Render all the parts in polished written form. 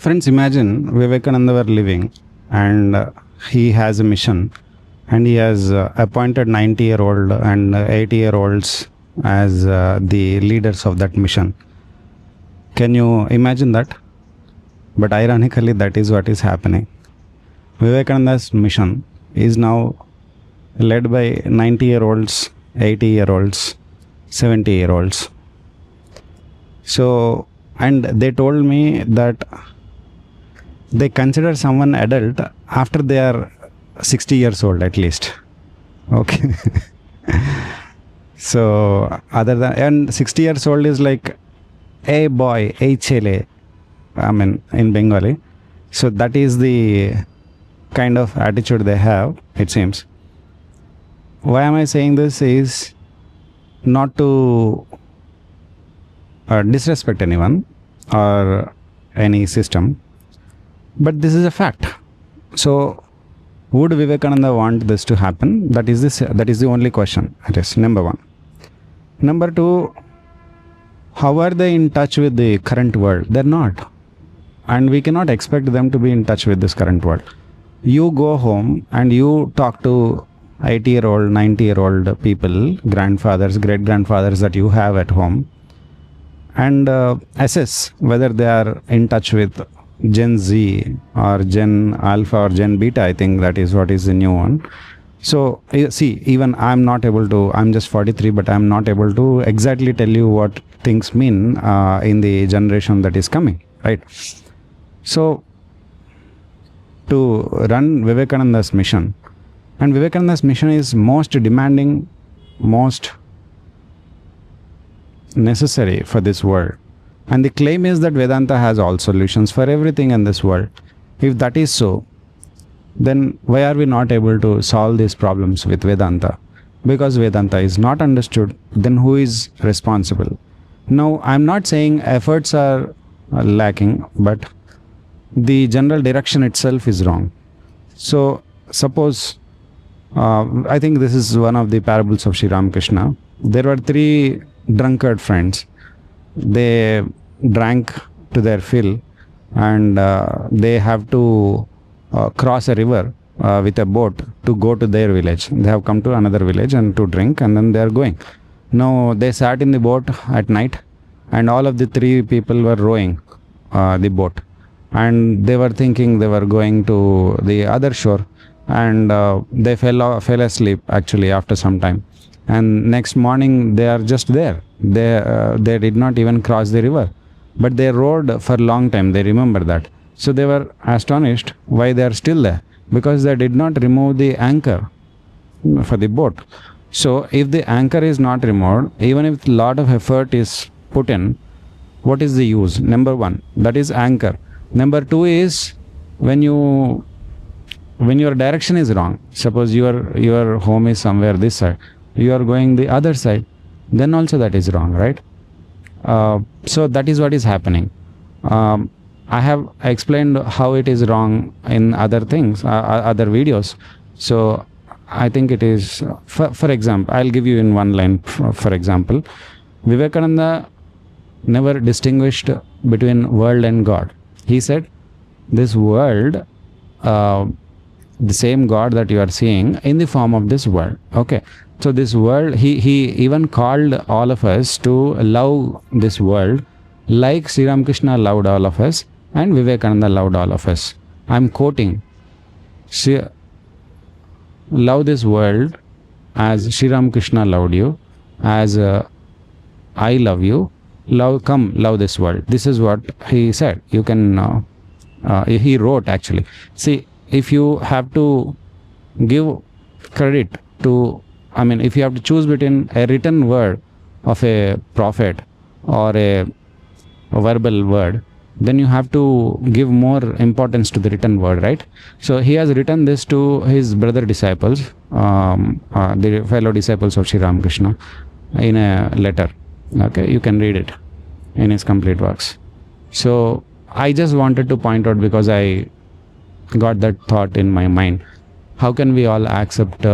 Friends, imagine Vivekananda were living, and he has a mission, and he has appointed 90-year-old and 80-year-olds as the leaders of that mission. Can you imagine that? But ironically, that is what is happening. Vivekananda's mission is now led by 90-year-olds, 80-year-olds, 70-year-olds. So, and they told me that they consider someone adult after they are 60 years old at least. Okay. So, other than, and 60 years old is like, hey boy, hey chele, I mean, in Bengali. So, that is the kind of attitude they have, it seems. Why am I saying this is not to disrespect anyone or any system, but this is a fact. So, would Vivekananda want this to happen? That is the only question. It is number one. Number two, how are they in touch with the current world? They're not. And we cannot expect them to be in touch with this current world. You go home and you talk to 80-year-old, 90-year-old people, grandfathers, great-grandfathers that you have at home, and assess whether they are in touch with Gen Z or Gen Alpha or Gen Beta. I think that is what is the new one. So, see, even I'm not able to, I'm just 43, but I'm not able to exactly tell you what things mean in the generation that is coming, right? So, to run Vivekananda's mission, and Vivekananda's mission is most demanding, most necessary for this world. And the claim is that Vedanta has all solutions for everything in this world. If that is so, then why are we not able to solve these problems with Vedanta? Because Vedanta is not understood, then who is responsible? Now, I'm not saying efforts are lacking, but the general direction itself is wrong. So, suppose, I think this is one of the parables of Sri Ramakrishna. There were 3 drunkard friends. They drank to their fill, and they have to cross a river with a boat to go to their village. They have come to another village and to drink, and then they are going. Now, they sat in the boat at night, and all of the 3 people were rowing the boat. And they were thinking they were going to the other shore, and they fell asleep actually after some time. And next morning they are just there. They did not even cross the river, but they rowed for a long time. They remember that. So they were astonished why they are still there, because they did not remove the anchor for the boat. So if the anchor is not removed, even if a lot of effort is put in, what is the use? Number one, that is anchor. Number two is when your direction is wrong. Suppose your home is somewhere this side, you are going the other side, then also that is wrong, right? So that is what is happening. I have explained how it is wrong in other things, other videos. So I think it is, for example, I'll give you in one line, for example, Vivekananda never distinguished between world and God. He said, this world, the same God that you are seeing in the form of this world. Okay. So this world, he even called all of us to love this world like Sri Ramakrishna loved all of us and Vivekananda loved all of us. I'm quoting, love this world as Sri Ramakrishna loved you, as I love you, come love this world. This is what he said. You can, he wrote actually. See, if you have to give credit to, if you have to choose between a written word of a prophet or a verbal word, then you have to give more importance to the written word, right? So he has written this to his brother disciples, the fellow disciples of Sri Ramakrishna, in a letter. Okay, you can read it in his complete works. So I just wanted to point out, because I got that thought in my mind. How can we all accept,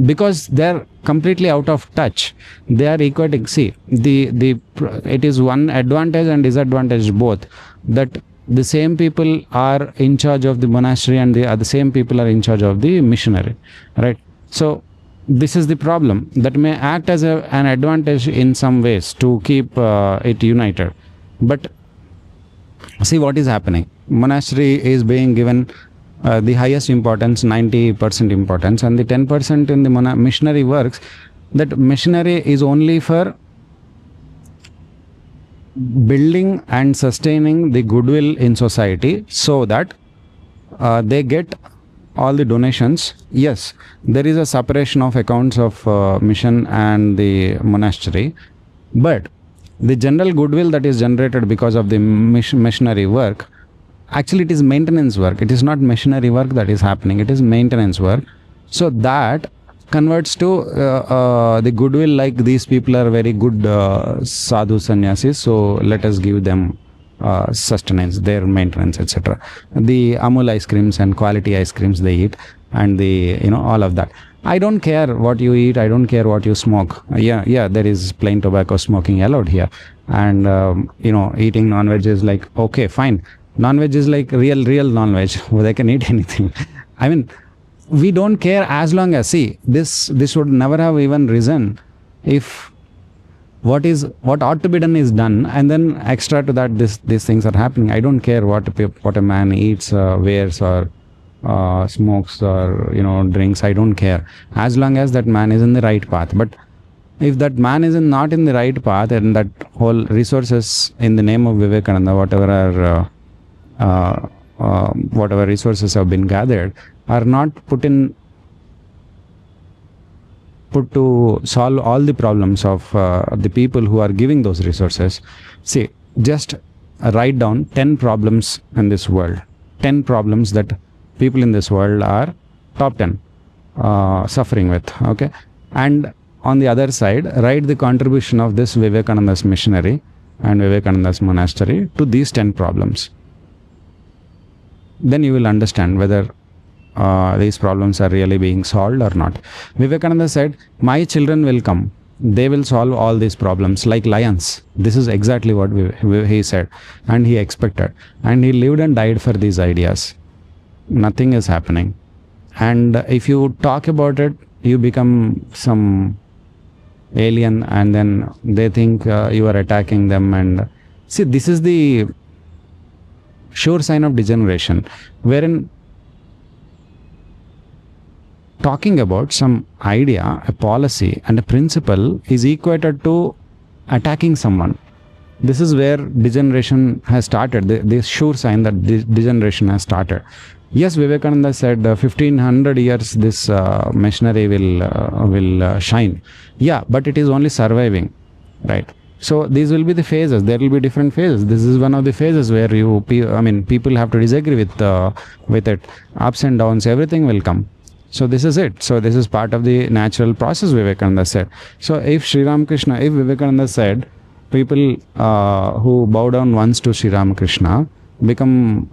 because they're completely out of touch. They are equating. See, it is one advantage and disadvantage both, that the same people are in charge of the monastery, and the same people are in charge of the missionary, right? So this is the problem that may act as an advantage in some ways to keep it united. But see what is happening. Monastery is being given the highest importance, 90% importance, and the 10% in the missionary works, that missionary is only for building and sustaining the goodwill in society, so that they get all the donations. Yes, there is a separation of accounts of mission and the monastery, but the general goodwill that is generated because of the missionary work, actually it is maintenance work. It is not missionary work that is happening, it is maintenance work. So that converts to the goodwill, like these people are very good sadhu sannyasis, so let us give them sustenance, their maintenance, etc. The Amul ice creams and quality ice creams they eat, and the all of that. I don't care what you eat, I don't care what you smoke. Yeah, there is plain tobacco smoking allowed here, and eating non-veg is like, okay, fine. Non-veg is like real non-veg. They can eat anything. I mean, we don't care as long as, see, this would never have even risen if what ought to be done is done, and then extra to that these things are happening. I don't care what a man eats, wears, or smokes, or drinks. I don't care as long as that man is in the right path. But if that man is not in the right path, and that whole resources in the name of Vivekananda, whatever resources have been gathered, are not put to solve all the problems of the people who are giving those resources. See, just write down 10 problems in this world, 10 problems that people in this world are top 10 suffering with, okay? And on the other side, write the contribution of this Vivekananda's missionary and Vivekananda's monastery to these 10 problems. Then you will understand whether these problems are really being solved or not. Vivekananda said, my children will come, they will solve all these problems like lions. This is exactly what he said, and he expected, and he lived and died for these ideas. Nothing is happening, and if you talk about it, you become some alien, and then they think you are attacking them. And see, this is the sure sign of degeneration, wherein talking about some idea, a policy, and a principle is equated to attacking someone. This is where degeneration has started, the sure sign that degeneration has started. Yes, Vivekananda said 1500 years this missionary will shine. Yeah, but it is only surviving, right? So these will be the phases. There will be different phases. This is one of the phases where people have to disagree with it. Ups and downs, everything will come. So this is it. So this is part of the natural process, Vivekananda said. So if Vivekananda said, people who bow down once to Sri Ramakrishna become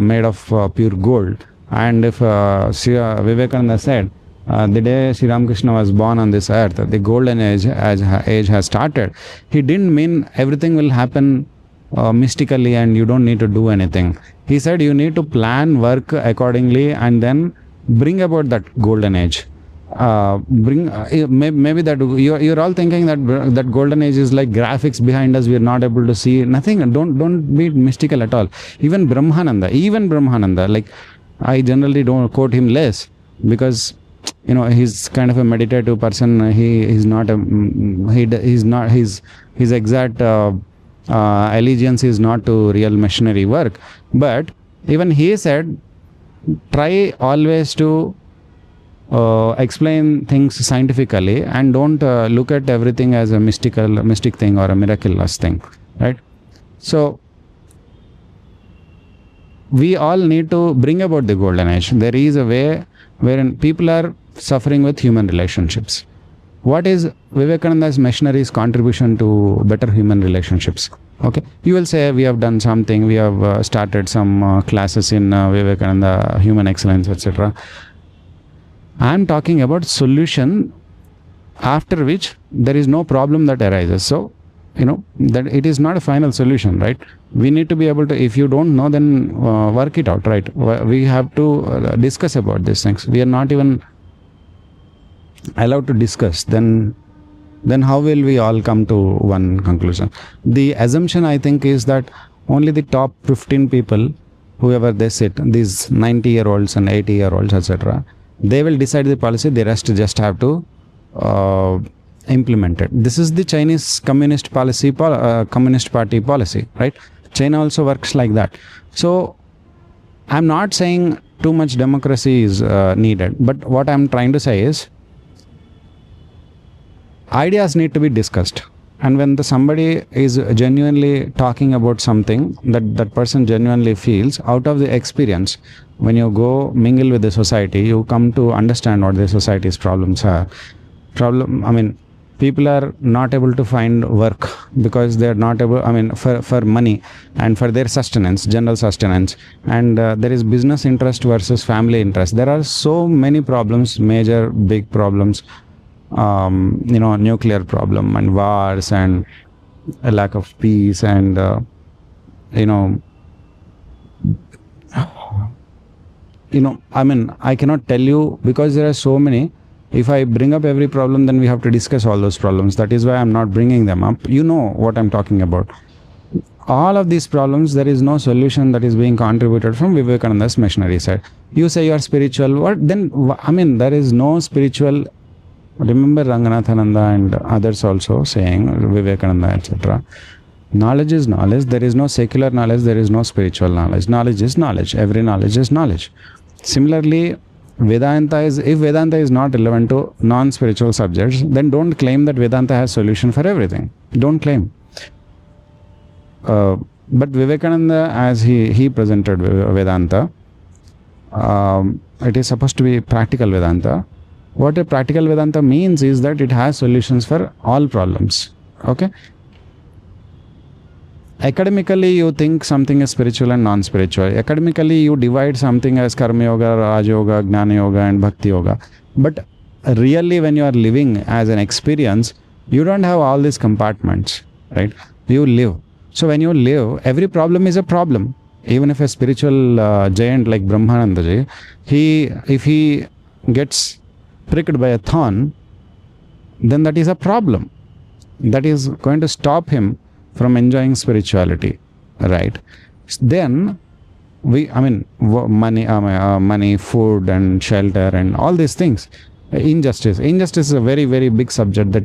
made of pure gold, and if Vivekananda said, the day Sri Ramakrishna was born on this earth, the golden age has started, he didn't mean everything will happen mystically and you don't need to do anything. He said you need to plan, work accordingly, and then bring about that golden age. Maybe that you're all thinking that golden age is like graphics behind us, we are not able to see nothing. Don't be mystical at all. Even Brahmananda, like, I generally don't quote him less, because he's kind of a meditative person. His exact allegiance is not to real missionary work. But even he said, try always to explain things scientifically, and don't look at everything as a mystic thing or a miraculous thing, right? So we all need to bring about the golden age. There is a way wherein people are suffering with human relationships. What is Vivekananda's missionary's contribution to better human relationships? Okay, you will say, we have done something, we have started some classes in Vivekananda, human excellence, etc. I am talking about solution after which there is no problem that arises. So that it is not a final solution, right? We need to be able to, if you don't know, then work it out, right? We have to discuss about these things. We are not even allowed to discuss, then how will we all come to one conclusion? The assumption, I think, is that only the top 15 people, whoever they sit, these 90-year-olds and 80-year-olds, etc., they will decide the policy. The rest just have to implement it. This is the Chinese Communist Communist Party policy, right? China also works like that. So I'm not saying too much democracy is needed, but what I'm trying to say is ideas need to be discussed. And when somebody is genuinely talking about something that person genuinely feels out of the experience, when you go mingle with the society, you come to understand what the society's problems are. People are not able to find work because they are not able, for money and for their sustenance, general sustenance. And there is business interest versus family interest. There are so many problems, major, big problems, nuclear problem and wars and a lack of peace and, I cannot tell you because there are so many. If I bring up every problem, then we have to discuss all those problems. That is why I'm not bringing them up. You know what I'm talking about. All of these problems, there is no solution that is being contributed from Vivekananda's missionary side. You say you are spiritual. What then? There is no spiritual. Remember Ranganathananda and others also saying, Vivekananda, etc. Knowledge is knowledge. There is no secular knowledge. There is no spiritual knowledge. Knowledge is knowledge. Every knowledge is knowledge. Similarly, if Vedanta is not relevant to non-spiritual subjects, then don't claim that Vedanta has solution for everything. Don't claim. But Vivekananda, as he presented Vedanta, it is supposed to be practical Vedanta. What a practical Vedanta means is that it has solutions for all problems. Okay? Academically, you think something is spiritual and non-spiritual. Academically, you divide something as Karma Yoga, Raj Yoga, Gnana Yoga and Bhakti Yoga. But really, when you are living as an experience, you don't have all these compartments, right? You live. So when you live, every problem is a problem. Even if a spiritual giant like Brahmananda ji, if he gets pricked by a thorn, then that is a problem. That is going to stop him from enjoying spirituality, right? Then money, food and shelter and all these things. Injustice is a very, very big subject that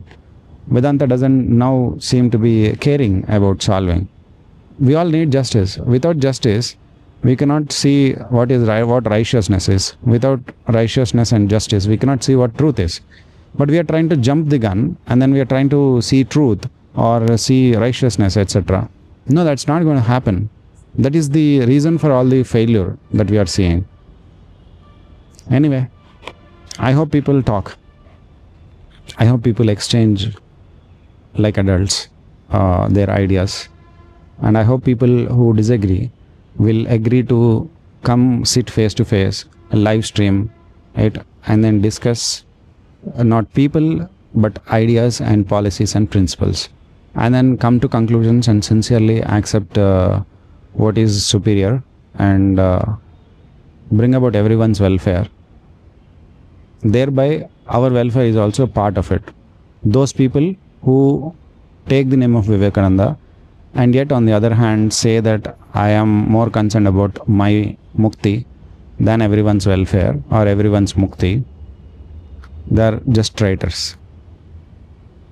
Vedanta doesn't now seem to be caring about solving. We all need justice. Without justice, we cannot see what righteousness is. Without righteousness and justice, we cannot see what truth is. But we are trying to jump the gun and then we are trying to see truth or see righteousness, etc. No, that's not going to happen. That is the reason for all the failure that we are seeing. Anyway, I hope people talk. I hope people exchange like adults their ideas. And I hope people who disagree will agree to come sit face to face, live stream it, and then discuss not people but ideas and policies and principles, and then come to conclusions and sincerely accept what is superior and bring about everyone's welfare. Thereby our welfare is also part of it. Those people who take the name of Vivekananda and yet on the other hand say that I am more concerned about my mukti than everyone's welfare or everyone's mukti, they are just traitors.